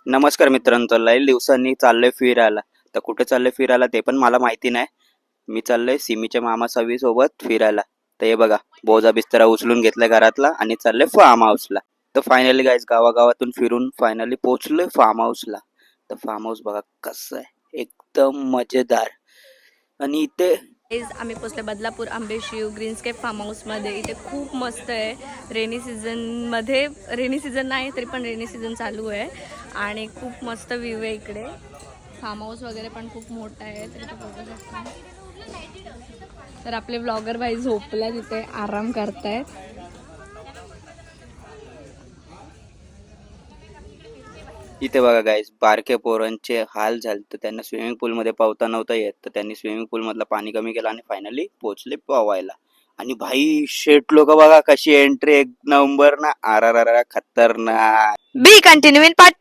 नमस्कार मित्रांनो, तर लई दिवसांनी चाललोय फिरायला. तर कुठे चाललोय फिरायला ते पण मला माहिती नाही. मी चाललोय सिमीच्या मामा सोबत फिरायला. तर हे बघा, बोजा बिस्तरा उचलून घेतलाय घरातला आणि चाललोय फार्म हाऊसला. तर फायनली गाईज गावागावातून फिरून फायनली पोहोचलोय फार्म हाऊसला. तर फार्म हाऊस बघा कसं आहे, एकदम मजेदार. आणि इथे आम्ही पोचले बदलापूर आंबेशिव ग्रीनस्केप फार्म हाऊसमध्ये. इथे खूप मस्त आहे. रेनी सीझन नाही तरी पण रेनी सीझन चालू आहे आणि खूप मस्त व्ह्यू आहे इकडे. फार्म हाऊस वगैरे पण खूप मोठा आहे, तर इथे बघू शकता. तर आपले ब्लॉगर भाई झोपला तिथे आराम करतायत. इथे बघा गाईज बारक्या पोरांचे हाल झाले. तर त्यांना स्विमिंग पूलमध्ये पोहता नव्हतं येत, तर त्यांनी स्विमिंग पूलमधलं पाणी कमी केलं आणि फायनली पोहोचले पोवायला. आणि भाई शेट लोक बघा कशी एंट्री, एक नंबर ना, खतरनाक. बी कंटिन्यू इन पार्ट 2.